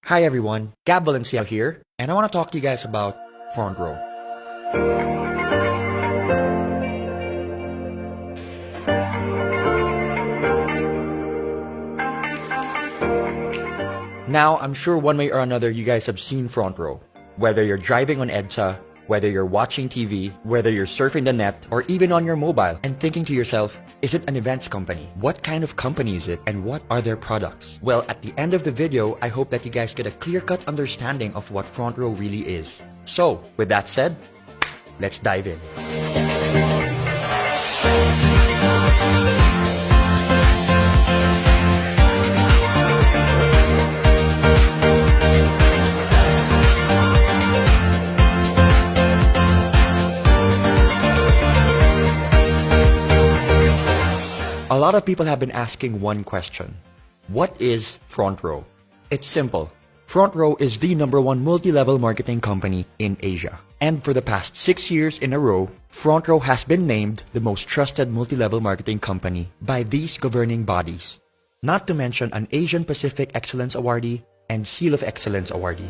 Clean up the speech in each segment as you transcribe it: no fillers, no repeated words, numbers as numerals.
Hi everyone, Valenciano here, and I want to talk to you guys about Frontrow. Now, I'm sure one way or another you guys have seen Frontrow. Whether you're driving on EDSA, whether you're watching TV, whether you're surfing the net, or even on your mobile, and thinking to yourself, is it an events company? What kind of company is it, and what are their products? Well, at the end of the video, I hope that you guys get a clear-cut understanding of what Frontrow really is. So, with that said, let's dive in. A lot of people have been asking one question. What is Frontrow? It's simple. Frontrow is the #1 multi-level marketing company in Asia. And for the past 6 years in a row, Frontrow has been named the most trusted multi-level marketing company by these governing bodies. Not to mention an Asian Pacific Excellence Awardee and Seal of Excellence Awardee.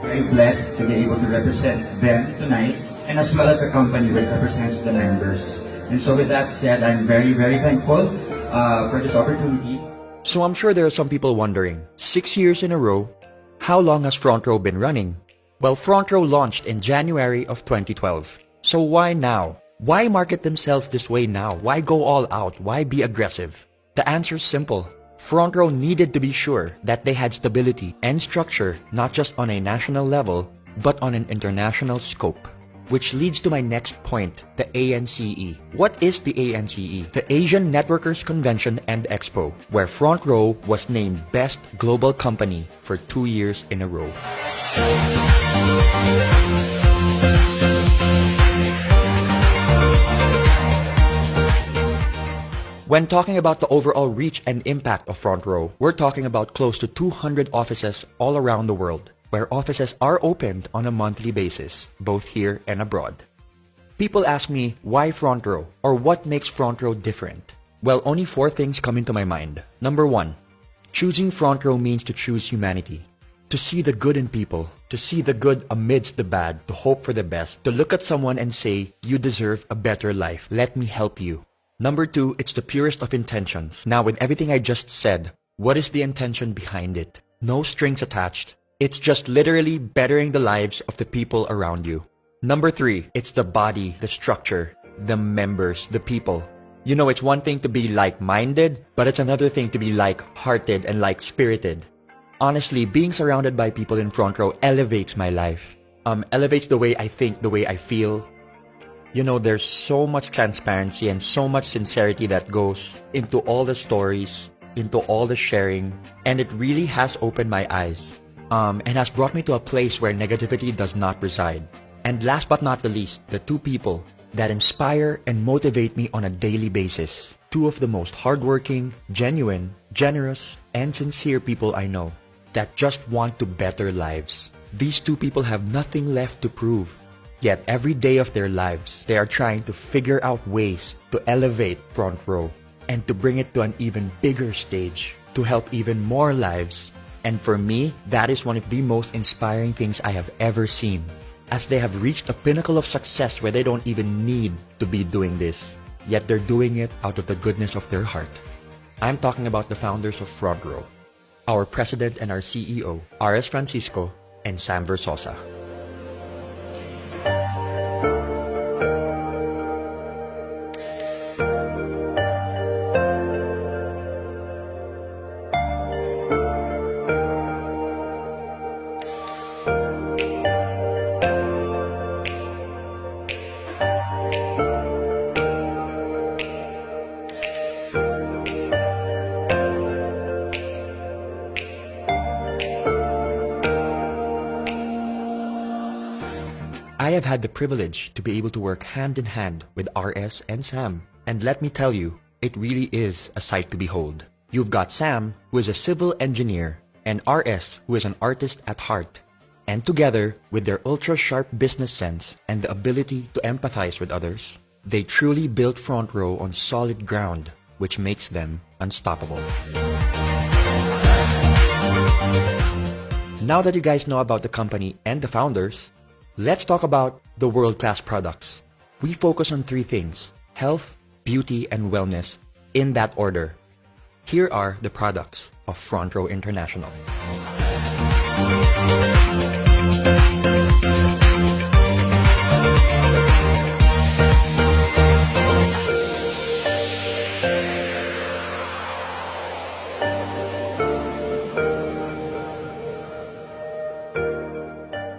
Very blessed to be able to represent them tonight, and as well as the company which represents the members. And so with that said, I'm very, very thankful for this opportunity. So I'm sure there are some people wondering, 6 years in a row, how long has Frontrow been running? Well, Frontrow launched in January of 2012. So why now? Why market themselves this way now? Why go all out? Why be aggressive? The answer is simple. Frontrow needed to be sure that they had stability and structure not just on a national level, but on an international scope. Which leads to my next point, the ANCE. What is the ANCE? The Asian Networkers Convention and Expo, where Frontrow was named Best Global Company for 2 years in a row. When talking about the overall reach and impact of Frontrow, we're talking about close to 200 offices all around the world, where offices are opened on a monthly basis, both here and abroad. People ask me, why Frontrow? Or what makes Frontrow different? Well, only 4 things come into my mind. Number 1, choosing Frontrow means to choose humanity. To see the good in people, to see the good amidst the bad, to hope for the best, to look at someone and say, you deserve a better life, let me help you. Number 2, it's the purest of intentions. Now, with everything I just said, what is the intention behind it? No strings attached. It's just literally bettering the lives of the people around you. Number 3, it's the body, the structure, the members, the people. You know, it's one thing to be like-minded, but it's another thing to be like-hearted and like-spirited. Honestly, being surrounded by people in Frontrow elevates my life. Elevates the way I think, the way I feel. You know, there's so much transparency and so much sincerity that goes into all the stories, into all the sharing, and it really has opened my eyes. And has brought me to a place where negativity does not reside. And last but not the least, the 2 people that inspire and motivate me on a daily basis. 2 of the most hardworking, genuine, generous, and sincere people I know that just want to better lives. These 2 people have nothing left to prove. Yet every day of their lives, they are trying to figure out ways to elevate Frontrow and to bring it to an even bigger stage, to help even more lives. And for me, that is one of the most inspiring things I have ever seen, as they have reached a pinnacle of success where they don't even need to be doing this, yet they're doing it out of the goodness of their heart. I'm talking about the founders of Frontrow, our president and our CEO, R.S. Francisco and Sam Versosa. I have had the privilege to be able to work hand in hand with RS and Sam. And let me tell you, it really is a sight to behold. You've got Sam, who is a civil engineer, and RS, who is an artist at heart. And together, with their ultra-sharp business sense and the ability to empathize with others, they truly built Frontrow on solid ground, which makes them unstoppable. Now that you guys know about the company and the founders, let's talk about the world-class products. We focus on three things: health, beauty, and wellness, in that order. Here are the products of Frontrow International.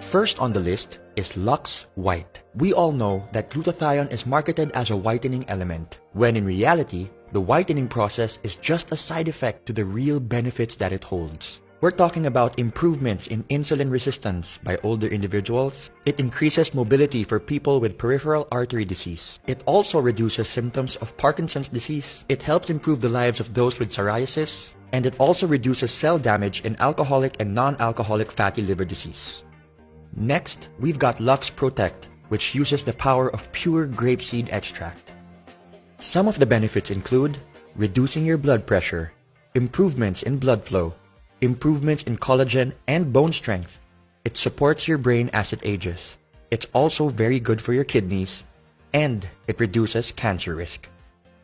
First on the list is Lux White. We all know that glutathione is marketed as a whitening element, when in reality, the whitening process is just a side effect to the real benefits that it holds. We're talking about improvements in insulin resistance by older individuals. It increases mobility for people with peripheral artery disease. It also reduces symptoms of Parkinson's disease. It helps improve the lives of those with psoriasis. And it also reduces cell damage in alcoholic and non-alcoholic fatty liver disease. Next, we've got Lux Protect, which uses the power of pure grapeseed extract. Some of the benefits include reducing your blood pressure, improvements in blood flow, improvements in collagen and bone strength. It supports your brain as it ages. It's also very good for your kidneys, and it reduces cancer risk.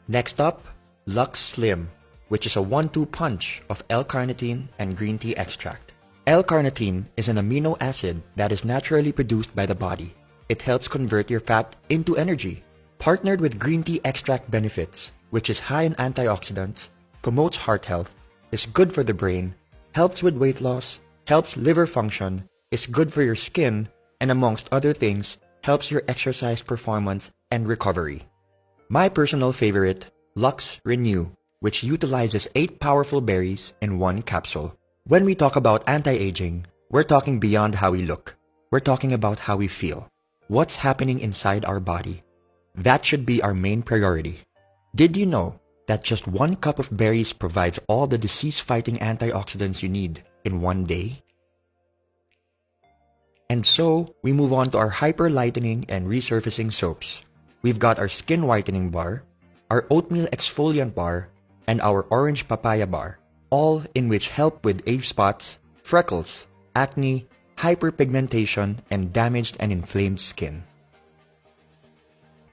Next up, Lux Slim, which is a 1-2 punch of L-carnitine and green tea extract. L-carnitine is an amino acid that is naturally produced by the body. It helps convert your fat into energy. Partnered with green tea extract benefits, which is high in antioxidants, promotes heart health, is good for the brain, helps with weight loss, helps liver function, is good for your skin, and amongst other things, helps your exercise performance and recovery. My personal favorite, Lux Renew, which utilizes 8 powerful berries in 1 capsule. When we talk about anti-aging, we're talking beyond how we look. We're talking about how we feel. What's happening inside our body? That should be our main priority. Did you know that just 1 cup of berries provides all the disease-fighting antioxidants you need in 1 day? And so, we move on to our hyper-lightening and resurfacing soaps. We've got our skin whitening bar, our oatmeal exfoliant bar, and our orange papaya bar, all in which help with age spots, freckles, acne, hyperpigmentation, and damaged and inflamed skin.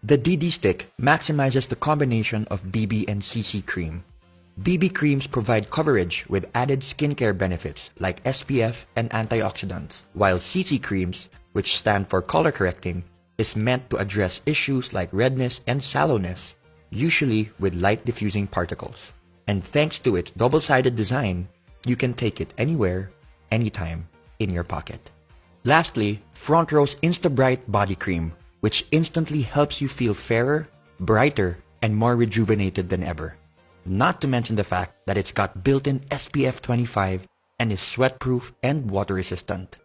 The DD Stick maximizes the combination of BB and CC cream. BB creams provide coverage with added skincare benefits like SPF and antioxidants, while CC creams, which stand for color correcting, is meant to address issues like redness and sallowness, usually with light diffusing particles. And thanks to its double-sided design, you can take it anywhere, anytime, in your pocket. Lastly, Frontrow's Insta-Bright Body Cream, which instantly helps you feel fairer, brighter, and more rejuvenated than ever. Not to mention the fact that it's got built-in SPF 25 and is sweat-proof and water-resistant.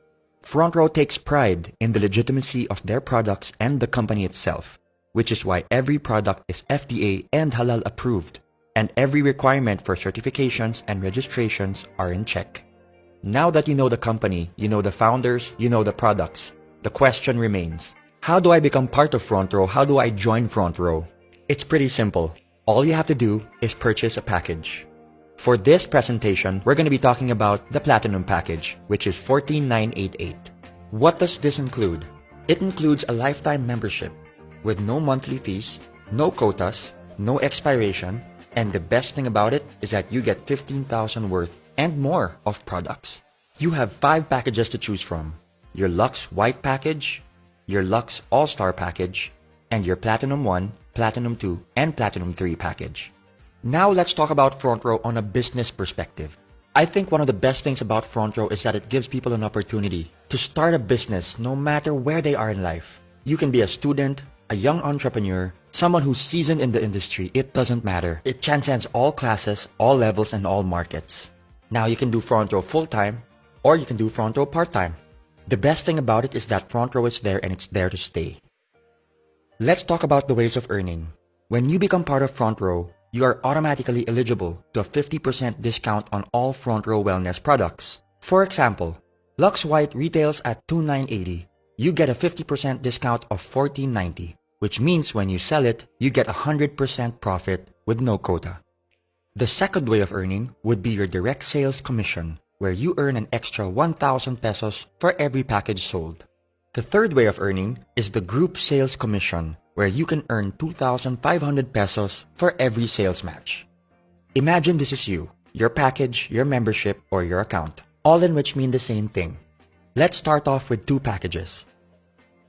Frontrow takes pride in the legitimacy of their products and the company itself, which is why every product is FDA and halal approved, and every requirement for certifications and registrations are in check. Now that you know the company, you know the founders, you know the products, the question remains, how do I become part of Frontrow? How do I join Frontrow? It's pretty simple. All you have to do is purchase a package. For this presentation, we're going to be talking about the Platinum package, which is $14,988. What does this include? It includes a lifetime membership with no monthly fees, no quotas, no expiration, and the best thing about it is that you get 15,000 worth and more of products. You have 5 packages to choose from: your Lux White package, your Lux All-Star package, and your Platinum 1, Platinum 2, and Platinum 3 package. Now let's talk about Frontrow on a business perspective. I think one of the best things about Frontrow is that it gives people an opportunity to start a business no matter where they are in life. You can be a student, a young entrepreneur, someone who's seasoned in the industry. It doesn't matter. It transcends all classes, all levels, and all markets. Now you can do Frontrow full-time, or you can do Frontrow part-time. The best thing about it is that Frontrow is there and it's there to stay. Let's talk about the ways of earning. When you become part of Frontrow, you are automatically eligible to a 50% discount on all Frontrow wellness products. For example, Lux White retails at $2,980. You get a 50% discount of $14.90, which means when you sell it, you get 100% profit with no quota. The second way of earning would be your direct sales commission. where you earn an extra 1,000 pesos for every package sold. The third way of earning is the group sales commission, where you can earn 2,500 pesos for every sales match. Imagine this is you, your package, your membership, or your account, all in which mean the same thing. Let's start off with two packages.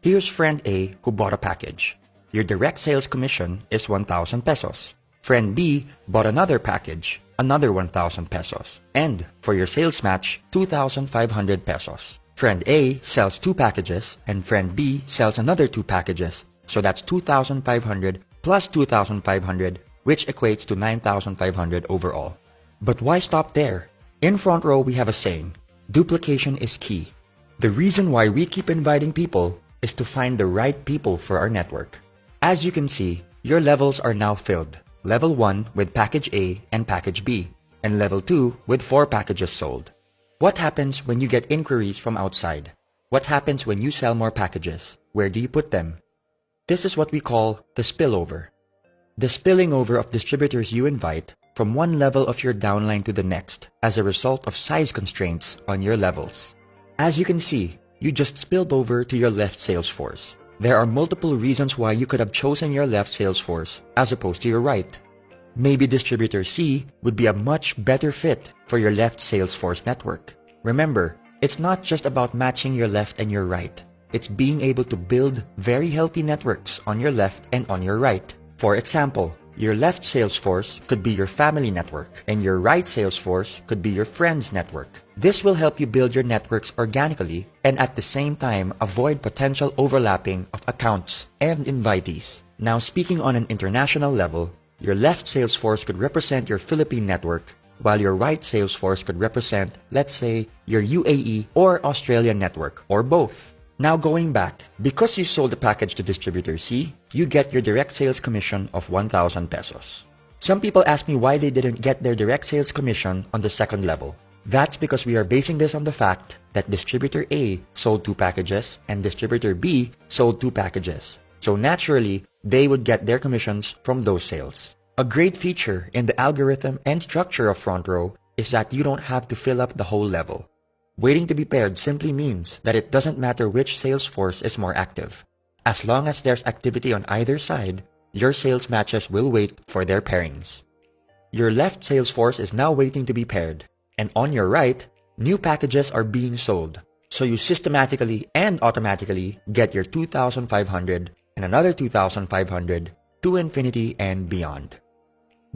Here's friend A who bought a package. Your direct sales commission is 1,000 pesos. Friend B bought another package, another 1,000 pesos. And for your sales match, 2,500 pesos. Friend A sells two packages and friend B sells another two packages. So that's 2,500 plus 2,500, which equates to 9,500 overall. But why stop there? In Frontrow, we have a saying, duplication is key. The reason why we keep inviting people is to find the right people for our network. As you can see, your levels are now filled. Level 1 with package A and package B, and level 2 with 4 packages sold. What happens when you get inquiries from outside? What happens when you sell more packages? Where do you put them? This is what we call the spillover. The spilling over of distributors you invite from one level of your downline to the next as a result of size constraints on your levels. As you can see, you just spilled over to your left sales force. There are multiple reasons why you could have chosen your left sales force as opposed to your right. Maybe distributor C would be a much better fit for your left sales force network. Remember, it's not just about matching your left and your right. It's being able to build very healthy networks on your left and on your right. For example, your left sales force could be your family network, and your right sales force could be your friends network. This will help you build your networks organically and at the same time avoid potential overlapping of accounts and invitees. Now, speaking on an international level, your left sales force could represent your Philippine network, while your right sales force could represent, let's say, your UAE or Australian network, or both. Now going back, because you sold the package to distributor C, you get your direct sales commission of 1,000 pesos. Some people ask me why they didn't get their direct sales commission on the second level. That's because we are basing this on the fact that distributor A sold 2 packages and distributor B sold 2 packages. So naturally, they would get their commissions from those sales. A great feature in the algorithm and structure of Frontrow is that you don't have to fill up the whole level. Waiting to be paired simply means that it doesn't matter which sales force is more active. As long as there's activity on either side, your sales matches will wait for their pairings. Your left sales force is now waiting to be paired, and on your right, new packages are being sold. So you systematically and automatically get your 2,500 and another 2,500 to infinity and beyond.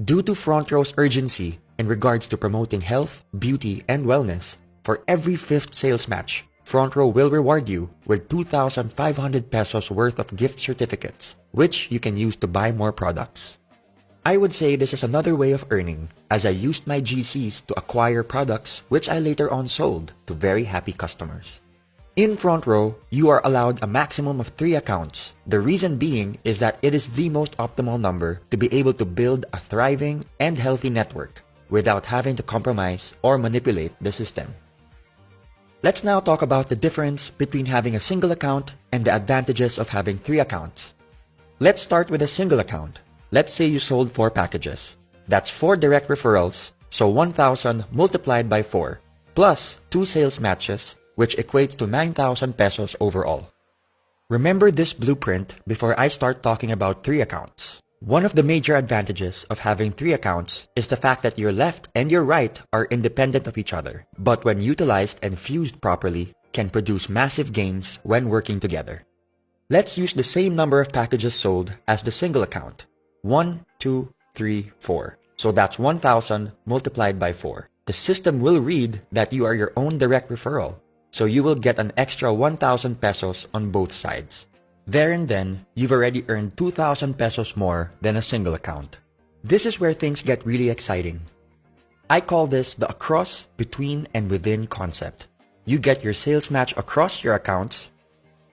Due to Frontrow's urgency in regards to promoting health, beauty, and wellness, for every 5th sales match, Frontrow will reward you with 2,500 pesos worth of gift certificates, which you can use to buy more products. I would say this is another way of earning, as I used my GCs to acquire products which I later on sold to very happy customers. In Frontrow, you are allowed a maximum of 3 accounts. The reason being is that it is the most optimal number to be able to build a thriving and healthy network without having to compromise or manipulate the system. Let's now talk about the difference between having a single account and the advantages of having 3 accounts. Let's start with a single account. Let's say you sold 4 packages. That's 4 direct referrals, so 1,000 multiplied by 4, plus 2 sales matches, which equates to 9,000 pesos overall. Remember this blueprint before I start talking about 3 accounts. One of the major advantages of having 3 accounts is the fact that your left and your right are independent of each other, but when utilized and fused properly, can produce massive gains when working together. Let's use the same number of packages sold as the single account. 1, 2, 3, 4. So that's 1,000 multiplied by 4. The system will read that you are your own direct referral, so you will get an extra 1,000 pesos on both sides. There and then, you've already earned 2,000 pesos more than a single account. This is where things get really exciting. I call this the across, between, and within concept. You get your sales match across your accounts,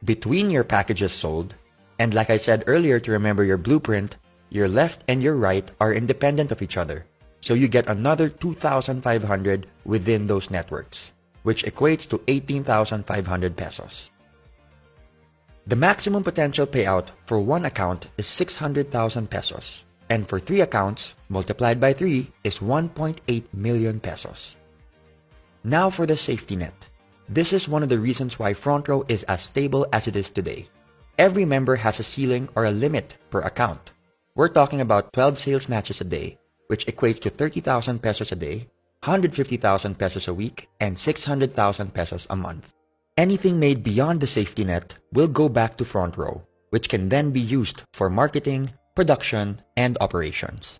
between your packages sold, and like I said earlier to remember your blueprint, your left and your right are independent of each other. So you get another 2,500 within those networks, which equates to 18,500 pesos. The maximum potential payout for one account is 600,000 pesos, and for 3 accounts, multiplied by 3 is 1.8 million pesos. Now for the safety net. This is one of the reasons why Frontrow is as stable as it is today. Every member has a ceiling or a limit per account. We're talking about 12 sales matches a day, which equates to 30,000 pesos a day, 150,000 pesos a week, and 600,000 pesos a month. Anything made beyond the safety net will go back to Frontrow, which can then be used for marketing, production, and operations.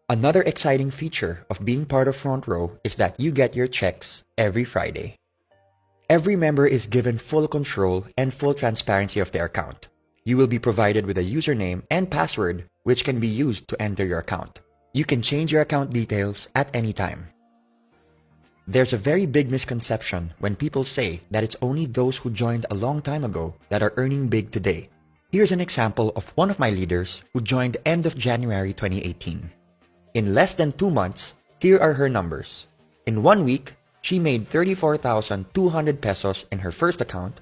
Another exciting feature of being part of Frontrow is that you get your checks every Friday. Every member is given full control and full transparency of their account. You will be provided with a username and password which can be used to enter your account. You can change your account details at any time. There's a very big misconception when people say that it's only those who joined a long time ago that are earning big today. Here's an example of one of my leaders who joined end of January 2018. In less than 2 months, here are her numbers. In 1 week, she made 34,200 pesos in her first account,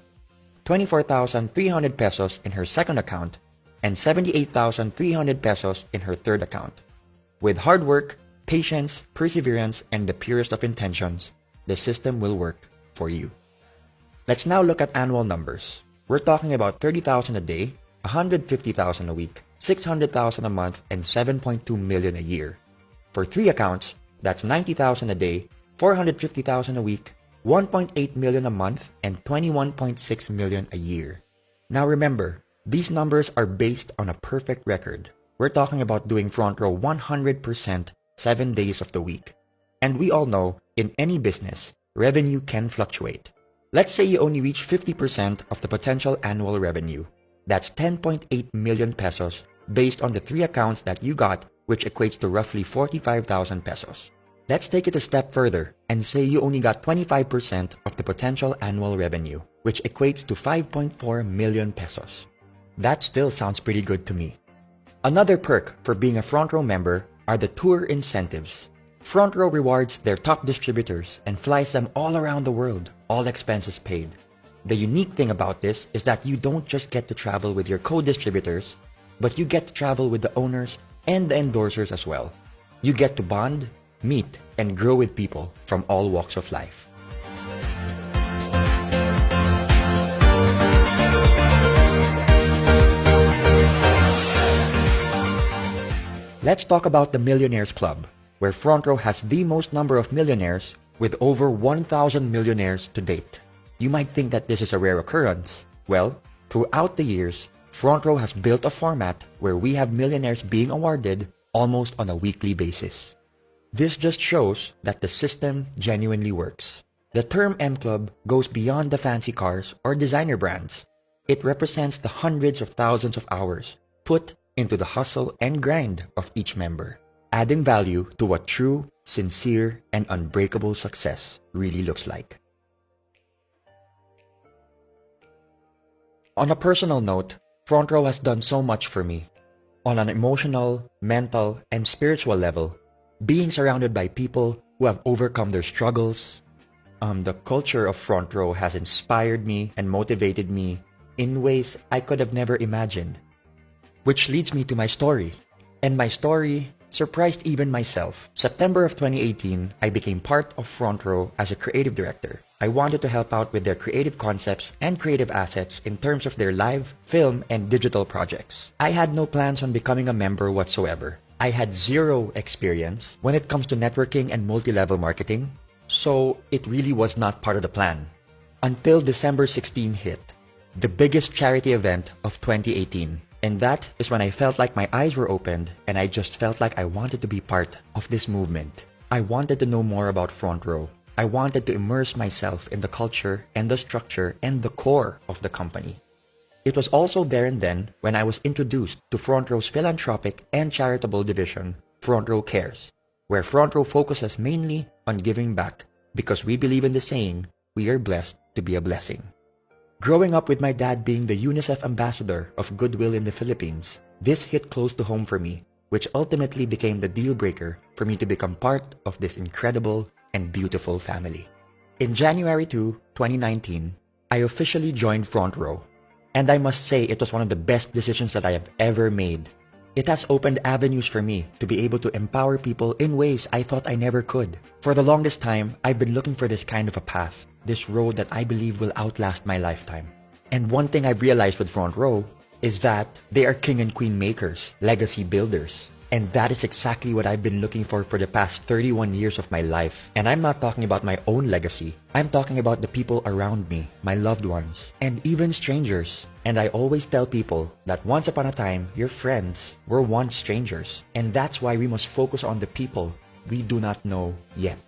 24,300 pesos in her second account, and 78,300 pesos in her third account. With hard work, patience, perseverance, and the purest of intentions, the system will work for you. Let's now look at annual numbers. We're talking about 30,000 a day, 150,000 a week, 600,000 a month, and 7.2 million a year. For 3 accounts, that's 90,000 a day, 450,000 a week, 1.8 million a month, and 21.6 million a year. Now remember, these numbers are based on a perfect record. We're talking about doing Frontrow 100% 7 days of the week. And we all know, in any business, revenue can fluctuate. Let's say you only reach 50% of the potential annual revenue. That's 10.8 million pesos based on the 3 accounts that you got, which equates to roughly 45,000 pesos. Let's take it a step further and say you only got 25% of the potential annual revenue, which equates to 5.4 million pesos. That still sounds pretty good to me. Another perk for being a Frontrow member are the tour incentives. Frontrow rewards their top distributors and flies them all around the world, all expenses paid. The unique thing about this is that you don't just get to travel with your co-distributors, but you get to travel with the owners and the endorsers as well. You get to bond, meet, and grow with people from all walks of life. Let's talk about the Millionaires Club, where Frontrow has the most number of millionaires with over 1,000 millionaires to date. You might think that this is a rare occurrence. Well, throughout the years, Frontrow has built a format where we have millionaires being awarded almost on a weekly basis. This just shows that the system genuinely works. The term M Club goes beyond the fancy cars or designer brands. It represents the hundreds of thousands of hours put into the hustle and grind of each member, adding value to what true, sincere, and unbreakable success really looks like. On a personal note, Frontrow has done so much for me. On an emotional, mental, and spiritual level, being surrounded by people who have overcome their struggles, the culture of Frontrow has inspired me and motivated me in ways I could have never imagined. Which leads me to my story. And my story surprised even myself. September of 2018, I became part of Frontrow as a creative director. I wanted to help out with their creative concepts and creative assets in terms of their live, film, and digital projects. I had no plans on becoming a member whatsoever. I had zero experience when it comes to networking and multi-level marketing, so it really was not part of the plan. Until December 16 hit, the biggest charity event of 2018. And that is when I felt like my eyes were opened and I just felt like I wanted to be part of this movement. I wanted to know more about Frontrow. I wanted to immerse myself in the culture and the structure and the core of the company. It was also there and then when I was introduced to Frontrow's philanthropic and charitable division, Frontrow Cares, where Frontrow focuses mainly on giving back because we believe in the saying, we are blessed to be a blessing. Growing up with my dad being the UNICEF ambassador of Goodwill in the Philippines, this hit close to home for me, which ultimately became the deal breaker for me to become part of this incredible and beautiful family. In January 2, 2019, I officially joined Frontrow, and I must say it was one of the best decisions that I have ever made. It has opened avenues for me to be able to empower people in ways I thought I never could. For the longest time, I've been looking for this kind of a path, this road that I believe will outlast my lifetime. And one thing I've realized with Front Row is that they are king and queen makers, legacy builders. And that is exactly what I've been looking for the past 31 years of my life. And I'm not talking about my own legacy. I'm talking about the people around me, my loved ones, and even strangers. And I always tell people that once upon a time, your friends were once strangers. And that's why we must focus on the people we do not know yet.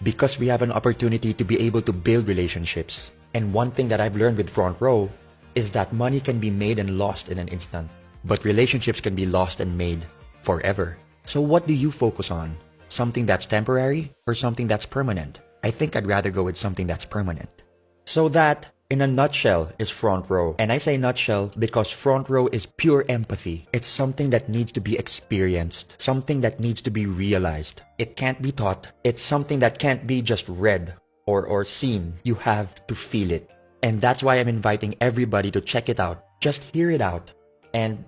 Because we have an opportunity to be able to build relationships. And one thing that I've learned with Front Row is that money can be made and lost in an instant. But relationships can be lost and made forever. So what do you focus on? Something that's temporary or something that's permanent? I think I'd rather go with something that's permanent. So that, in a nutshell, is Front Row. And I say nutshell because Front Row is pure empathy. It's something that needs to be experienced, something that needs to be realized. It can't be taught. It's something that can't be just read or seen. You have to feel it. And that's why I'm inviting everybody to check it out. Just hear it out and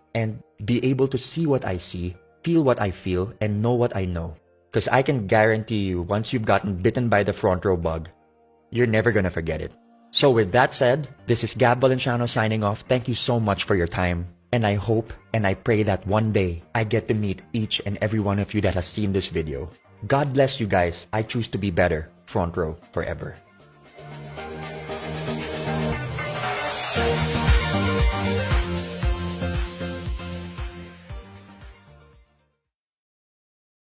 be able to see what I see, feel what I feel, and know what I know. Because I can guarantee you, once you've gotten bitten by the Front Row bug, you're never gonna forget it. So with that said, this is Gab Valenciano signing off. Thank you so much for your time. And I hope and I pray that one day I get to meet each and every one of you that has seen this video. God bless you guys. I choose to be better. Front Row forever.